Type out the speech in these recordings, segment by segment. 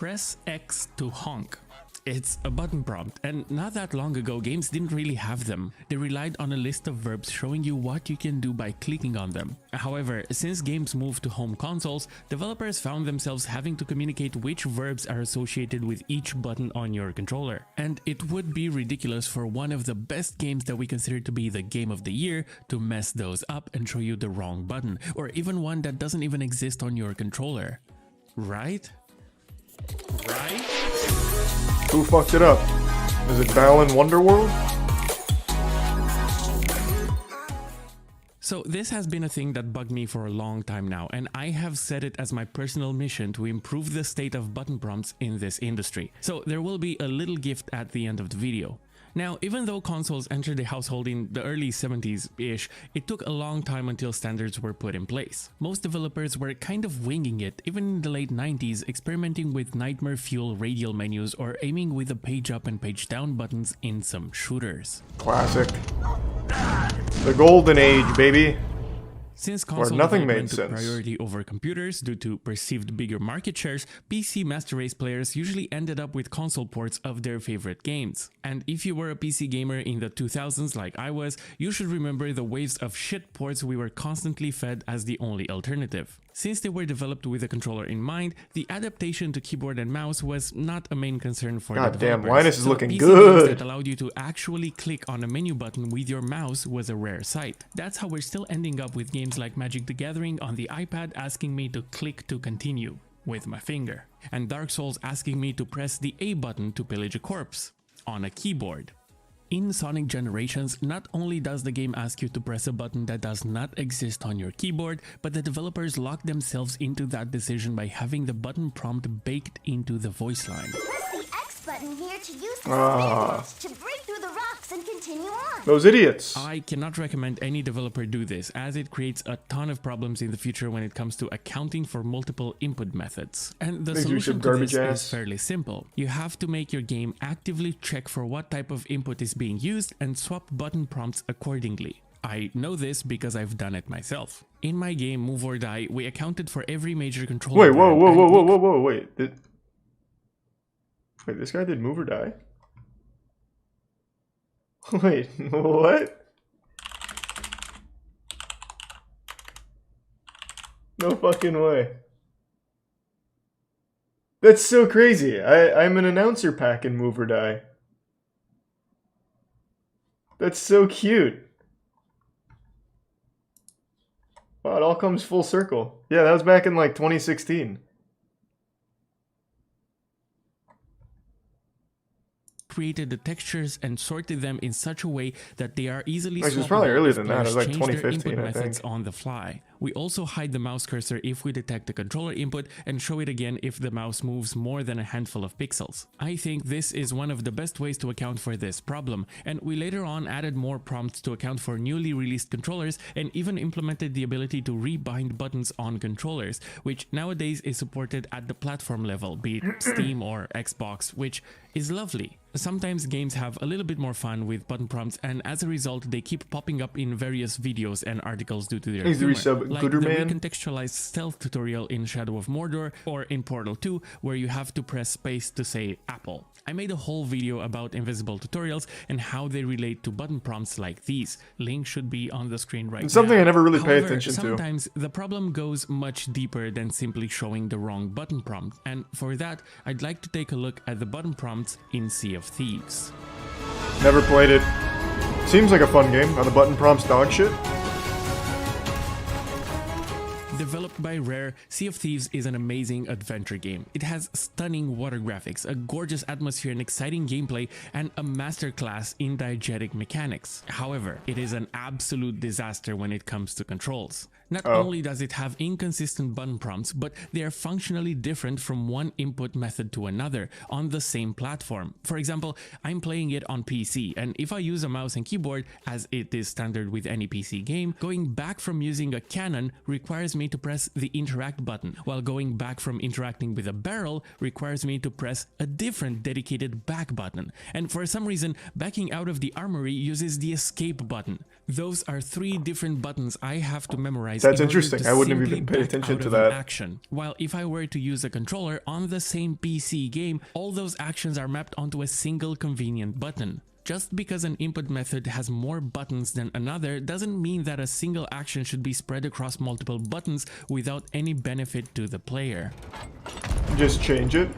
Press X to honk. It's a button prompt, and not that long ago games didn't really have them. They relied on a list of verbs showing you what you can do by clicking on them. However, since games moved to home consoles, developers found themselves having to communicate which verbs are associated with each button on your controller. And it would be ridiculous for one of the best games that we consider to be the game of the year to mess those up and show you the wrong button, or even one that doesn't even exist on your controller. Right? Right? Who fucked it up? Is it Balan Wonderworld? So this has been a thing that bugged me for a long time now, and I have set it as my personal mission to improve the state of button prompts in this industry. So there will be a little gift at the end of the video. Now, even though consoles entered the household in the early 70s-ish, it took a long time until standards were put in place. Most developers were kind of winging it, even in the late 90s, experimenting with nightmare fuel radial menus or aiming with the page up and page down buttons in some shooters. Classic. The golden age, baby. Since console nothing made development took sense. priority over computers due to perceived bigger market shares, PC Master Race players usually ended up with console ports of their favorite games. And if you were a PC gamer in the 2000s like I was, you should remember the waves of shit ports we were constantly fed as the only alternative. Since they were developed with a controller in mind, the adaptation to keyboard and mouse was not a main concern for the developers. Damn, Linus is So looking PC good. games that allowed you to actually click on a menu button with your mouse was a rare sight. That's how we're still ending up with games like Magic the Gathering on the iPad asking me to click to continue with my finger, and Dark Souls asking me to press the A button to pillage a corpse on a keyboard. In Sonic Generations, not only does the game ask you to press a button that does not exist on your keyboard, but the developers lock themselves into that decision by having the button prompt baked into the voice line. Press the X button here to use the spin to break through the rocks and continue on. Those idiots. I cannot recommend any developer do this, as it creates a ton of problems in the future when it comes to accounting for multiple input methods. And the solution to this is fairly simple. You have to make your game actively check for what type of input is being used and swap button prompts accordingly. I know this because I've done it myself. In my game Move or Die, we accounted for every major control. Wait, wait. Wait, this guy did Move or Die? Wait, what? No fucking way. That's so crazy. I'm an announcer pack in Move or Die. That's so cute. Wow, it all comes full circle. Yeah, that was back in like 2016. Created the textures and sorted them in such a way that they are easily Actually, it's probably swappable earlier if than that. It was players like change their 2015, input I methods think. on the fly. We also hide the mouse cursor if we detect the controller input and show it again if the mouse moves more than a handful of pixels. I think this is one of the best ways to account for this problem, and we later on added more prompts to account for newly released controllers and even implemented the ability to rebind buttons on controllers, which nowadays is supported at the platform level, be it Steam or Xbox, which is lovely. Sometimes games have a little bit more fun with button prompts, and as a result they keep popping up in various videos and articles due to their humor, like the recontextualized stealth tutorial in Shadow of Mordor or in Portal 2 where you have to press space to say apple. I made a whole video about invisible tutorials and how they relate to button prompts like these. Link should be on the screen right now. It's something I never really pay attention to. Sometimes the problem goes much deeper than simply showing the wrong button prompt, and for that I'd like to take a look at the button prompts in Sea of Thieves. Never played it. Seems like a fun game. Are the button prompts dog shit? Developed by Rare, Sea of Thieves is an amazing adventure game. It has stunning water graphics, a gorgeous atmosphere and exciting gameplay, and a masterclass in diegetic mechanics. However, it is an absolute disaster when it comes to controls. Not only does it have inconsistent button prompts, but they are functionally different from one input method to another on the same platform. For example, I'm playing it on PC, and if I use a mouse and keyboard, as it is standard with any PC game, going back from using a cannon requires me to press the interact button, while going back from interacting with a barrel requires me to press a different dedicated back button. And for some reason, backing out of the armory uses the escape button. Those are 3 different buttons I have to memorize keys. That's in order interesting. to I wouldn't have simply even paid back attention out to of an that. action. While if I were to use a controller on the same PC game, all those actions are mapped onto a single convenient button. Just because an input method has more buttons than another doesn't mean that a single action should be spread across multiple buttons without any benefit to the player. Just change it.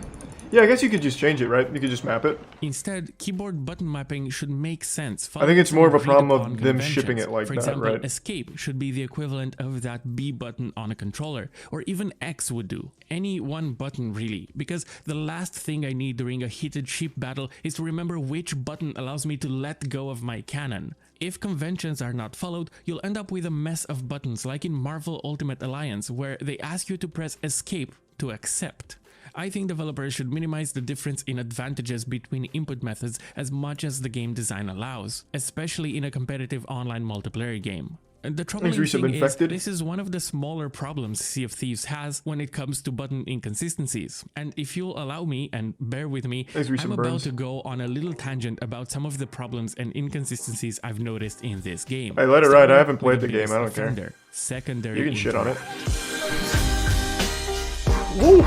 Yeah, I guess you could just change it, right? You could just map it. Instead, keyboard button mapping should make sense. I think it's more of a problem of agreed-upon them conventions. shipping it like For that, example, right? escape should be the equivalent of that B button on a controller, or even X would do. Any one button really, because the last thing I need during a heated ship battle is to remember which button allows me to let go of my cannon. If conventions are not followed, you'll end up with a mess of buttons like in Marvel Ultimate Alliance, where they ask you to press escape to accept. I think developers should minimize the difference in advantages between input methods as much as the game design allows, especially in a competitive online multiplayer game. The troubling thing is, this is one of the smaller problems Sea of Thieves has when it comes to button inconsistencies. And if you'll allow me, and bear with me, I'm about to go on a little tangent about some of the problems and inconsistencies I've noticed in this game. Hey, let it ride. I haven't played the game. I don't care. Secondary. You can shit on it. Woo!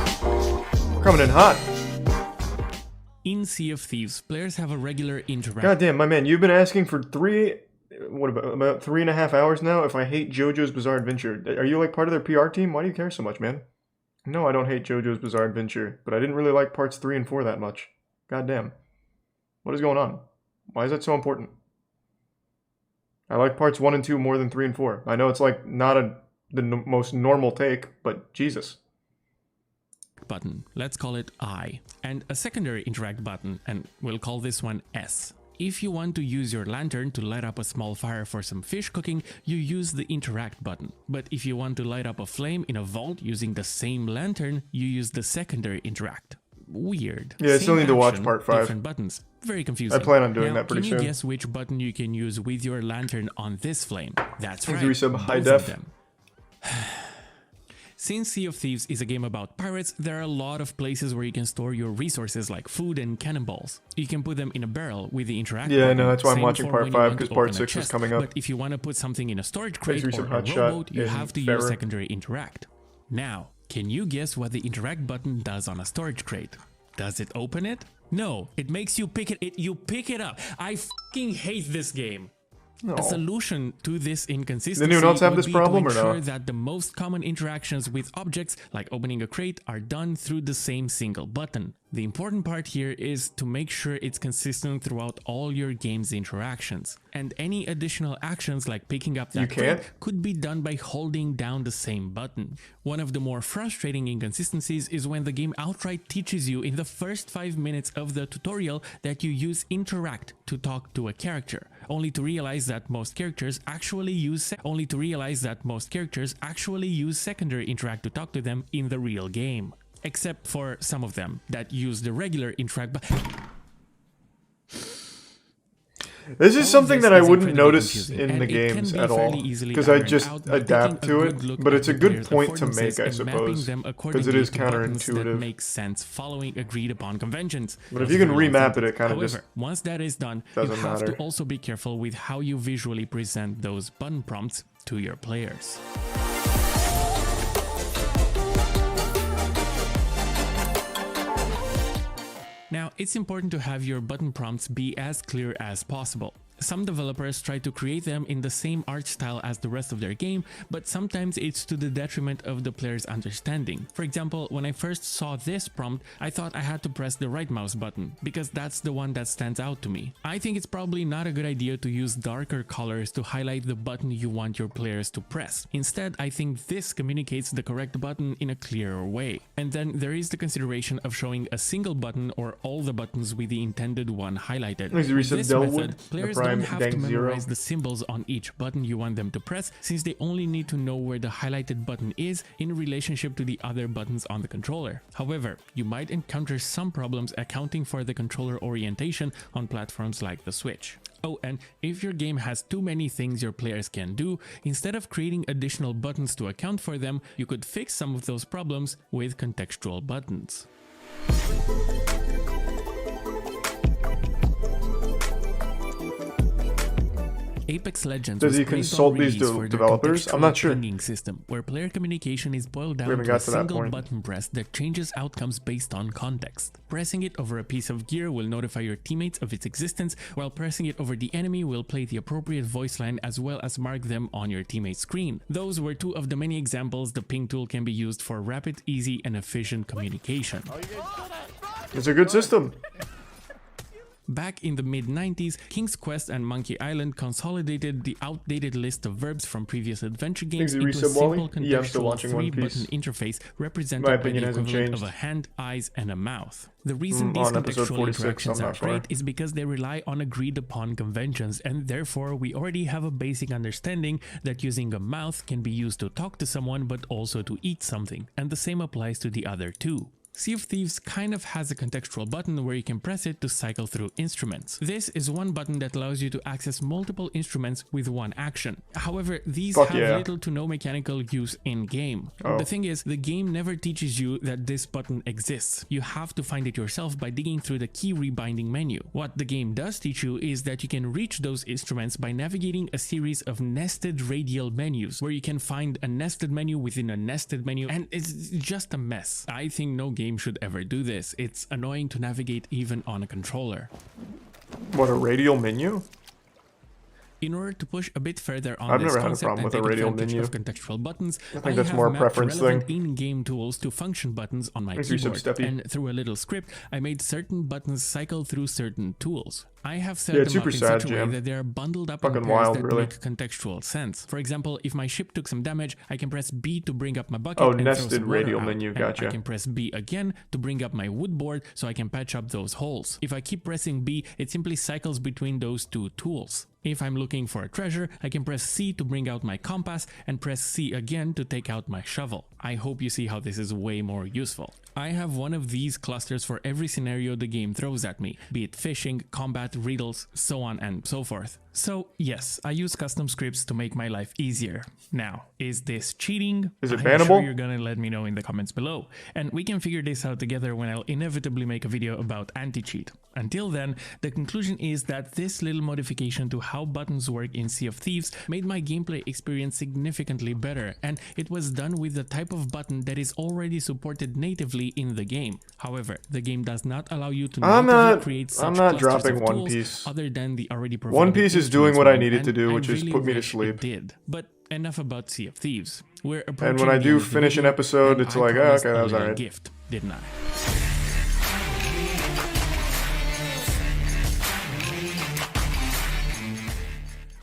Coming in hot. In Sea of Thieves, players have a regular interaction. Goddamn, my man, you've been asking for about 3.5 hours now if I hate JoJo's Bizarre Adventure. Are you like part of their PR team? Why do you care so much, man? No, I don't hate JoJo's Bizarre Adventure, but I didn't really like parts 3 and 4 that much. Goddamn. What is going on? Why is that so important? I like parts 1 and 2 more than 3 and 4. I know it's like not the most normal take, but Jesus. Button, let's call it I, and a secondary interact button, and we'll call this one S. If you want to use your lantern to light up a small fire for some fish cooking, you use the interact button. But if you want to light up a flame in a vault using the same lantern, you use the secondary interact. Weird. Yeah, I still need to watch part 5. Different buttons. Very confusing. I plan on doing that pretty soon. Can you guess which button you can use with your lantern on this flame? That's right. Resub high both of def. them. Since Sea of Thieves is a game about pirates, there are a lot of places where you can store your resources like food and cannonballs. You can put them in a barrel with the interact button. Yeah, I know, that's why I'm watching for part 5 because part 6 is coming up. But if you want to put something in a storage crate or a hot rowboat, you in have to use secondary interact. Now, can you guess what the interact button does on a storage crate? Does it open it? No, it makes you pick it. You pick it up. I fucking hate this game. A solution to this inconsistency Did anyone else have this would problem be to or no? ensure that the most common interactions with objects, like opening a crate, are done through the same single button. The important part here is to make sure it's consistent throughout all your game's interactions. And any additional actions like picking up that crate could be done by holding down the same button. One of the more frustrating inconsistencies is when the game outright teaches you in the first 5 minutes of the tutorial that you use interact to talk to a character, only to realize that most characters actually use secondary interact to talk to them in the real game. Except for some of them that use the regular interact button. This is something that I wouldn't notice in the games at all, because I just adapt to it, but it's a good point to make, I suppose, because it is counterintuitive. Makes sense following agreed upon conventions. But if you can remap it, it kind of just once that is done, you have to also be careful with how you visually present those button prompts to your players. Now, it's important to have your button prompts be as clear as possible. Some developers try to create them in the same art style as the rest of their game, but sometimes it's to the detriment of the player's understanding. For example, when I first saw this prompt, I thought I had to press the right mouse button, because that's the one that stands out to me. I think it's probably not a good idea to use darker colors to highlight the button you want your players to press. Instead, I think this communicates the correct button in a clearer way. And then there is the consideration of showing a single button or all the buttons with the intended one highlighted. With this method, players don't have to memorize the symbols on each button you want them to press, since they only need to know where the highlighted button is in relationship to the other buttons on the controller. However, you might encounter some problems accounting for the controller orientation on platforms like the Switch. Oh, and if your game has too many things your players can do, instead of creating additional buttons to account for them, you could fix some of those problems with contextual buttons. A Apex Legends Does was he praised consult on these release for their developers? I'm contextual not sure. pinging system, where player communication is boiled down haven't to a got to that single point. button press that changes outcomes based on context. Pressing it over a piece of gear will notify your teammates of its existence, while pressing it over the enemy will play the appropriate voice line as well as mark them on your teammate's screen. Those were two of the many examples the ping tool can be used for rapid, easy, and efficient communication. It's a good system. Back in the mid-90s, King's Quest and Monkey Island consolidated the outdated list of verbs from previous adventure games into a simple Yeah, I'm still contextual watching One Piece. three-button interface represented My by opinion the hasn't equivalent of changed. a hand, eyes, and a mouth. The reason these On episode contextual 46, interactions I'm are not far. great is because they rely on agreed-upon conventions, and therefore we already have a basic understanding that using a mouth can be used to talk to someone but also to eat something, and the same applies to the other two. Sea of Thieves kind of has a contextual button where you can press it to cycle through instruments. This is one button that allows you to access multiple instruments with one action. However, these have little to no mechanical use in-game. The thing is, the game never teaches you that this button exists. You have to find it yourself by digging through the key rebinding menu. What the game does teach you is that you can reach those instruments by navigating a series of nested radial menus, where you can find a nested menu within a nested menu, and it's just a mess. I think no game should ever do this. It's annoying to navigate even on a controller. What, a radial menu? In order to push a bit further on I've this never had a concept problem and with a take radial advantage menu. of contextual buttons, I think that's more a mapped preference relevant thing. in-game tools to function buttons on my Thanks for your keyboard, sub, Steppy. and through a little script, I made certain buttons cycle through certain tools. I have set Yeah, it's them up super in sad, such a way Jam. that they are bundled up Fucking in pairs wild, that really. make contextual sense. For example, if my ship took some damage, I can press B to bring up my bucket Oh, and nested throw some water radial out. menu, And gotcha. I can press B again to bring up my wood board so I can patch up those holes. If I keep pressing B, it simply cycles between those two tools. If I'm looking for a treasure, I can press C to bring out my compass and press C again to take out my shovel. I hope you see how this is way more useful. I have one of these clusters for every scenario the game throws at me, be it fishing, combat, riddles, so on and so forth. So yes, I use custom scripts to make my life easier. Now, is this cheating? Is it I'm bannable? sure you're gonna let me know in the comments below, and we can figure this out together when I'll inevitably make a video about anti-cheat. Until then, the conclusion is that this little modification to how buttons work in Sea of Thieves made my gameplay experience significantly better, and it was done with the type of button that is already supported natively in the game. However, the game does not allow you to natively create such clusters dropping of One tools Piece. other than the already provided One Piece is doing instruments what I mode, needed to and do, I which is really put me to wish sleep. it did. But enough about Sea of Thieves. We're And approaching when I the do end of the finish an video, episode, and it's I like, oh, promised okay, a that was little alright. gift, didn't I?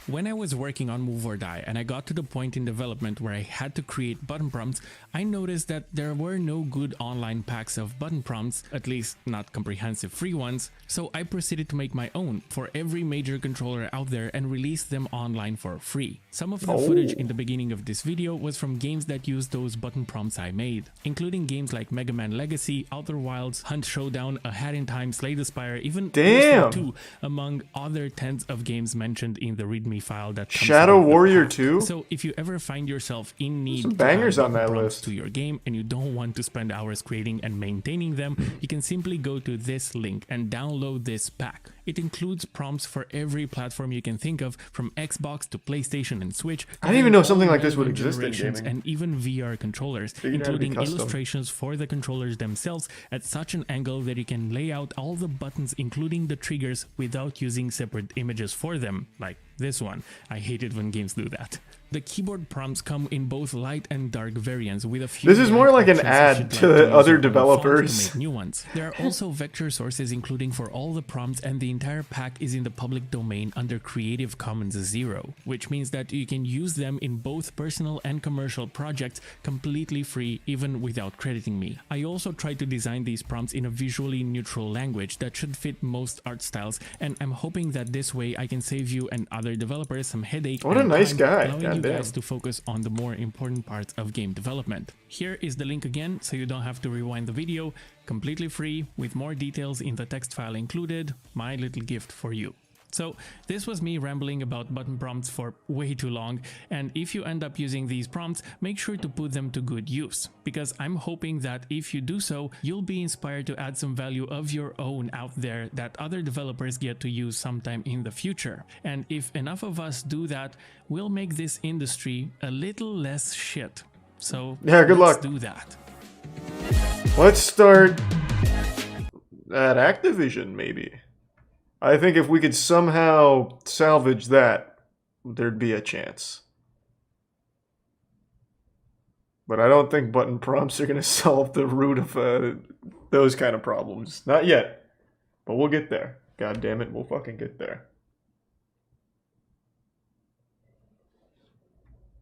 When I was working on Move or Die and I got to the point in development where I had to create button prompts, I noticed that there were no good online packs of button prompts, at least not comprehensive free ones, so I proceeded to make my own for every major controller out there and release them online for free. Some of the footage in the beginning of this video was from games that used those button prompts I made, including games like Mega Man Legacy, Outer Wilds, Hunt Showdown, A Hat in Time, Slay the Spire, even Damn! 2, among other tens of games mentioned in the README file that comes Shadow with the Warrior pack. 2? So if you ever find yourself in need Some to bangers add on that button prompts list. to your game and you don't want to spend hours creating and maintaining them, you can simply go to this link and download this pack. It includes prompts for every platform you can think of, from Xbox to PlayStation and Switch. I didn't even know something all like this would relevant exist in generations gaming. and even VR controllers, Figured it had to be including custom. illustrations for the controllers themselves at such an angle that you can lay out all the buttons, including the triggers, without using separate images for them, like this one. I hate it when games do that. The keyboard prompts come in both light and dark variants, with a few. This is more like an options ad if to you'd like use other your own font developers. to make new ones. There are also vector sources including for all the prompts, and the entire pack is in the public domain under Creative Commons 0, which means that you can use them in both personal and commercial projects completely free, even without crediting me. I also tried to design these prompts in a visually neutral language that should fit most art styles, and I'm hoping that this way I can save you and other developers some headache. What a and nice time, guy. allowing you Goddamn. guys to focus on the more important parts of game development. Here is the link again, so you don't have to rewind the video. Completely free, with more details in the text file included. My little gift for you. So this was me rambling about button prompts for way too long, and if you end up using these prompts, make sure to put them to good use, because I'm hoping that if you do so, you'll be inspired to add some value of your own out there that other developers get to use sometime in the future. And if enough of us do that, we'll make this industry a little less shit. So yeah, good let's luck. do that. Let's start at Activision, maybe. I think if we could somehow salvage that, there'd be a chance. But I don't think button prompts are going to solve the root of those kind of problems. Not yet. But we'll get there. God damn it, we'll fucking get there.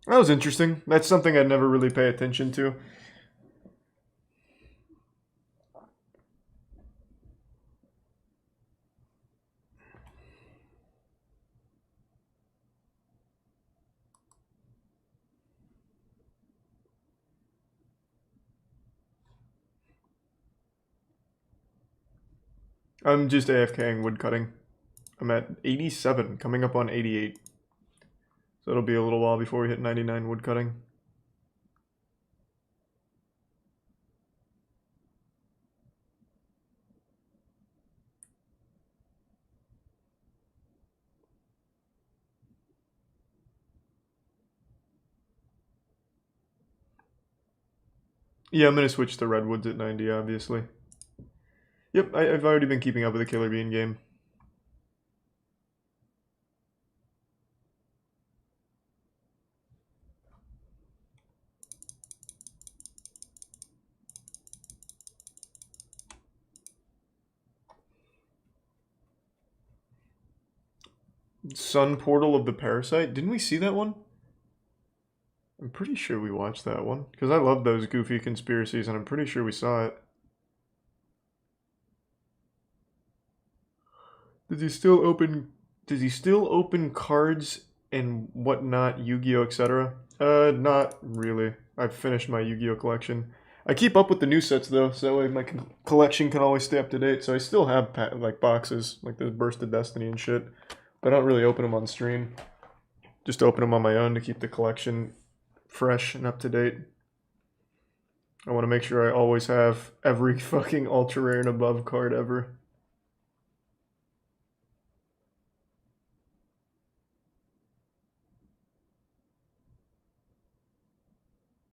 That was interesting. That's something I'd never really pay attention to. I'm just AFKing woodcutting. I'm at 87, coming up on 88. So it'll be a little while before we hit 99 woodcutting. Yeah, I'm going to switch to redwoods at 90, obviously. Yep, I've already been keeping up with the Killer Bean game. Sun Portal of the Parasite? Didn't we see that one? I'm pretty sure we watched that one. Because I love those goofy conspiracies, and I'm pretty sure we saw it. Does he still open cards and whatnot, Yu-Gi-Oh, etc.? Not really. I've finished my Yu-Gi-Oh collection. I keep up with the new sets though, so that way my collection can always stay up to date. So I still have like boxes, like this Burst of Destiny and shit, but I don't really open them on stream. Just open them on my own to keep the collection fresh and up to date. I want to make sure I always have every fucking ultra rare and above card ever.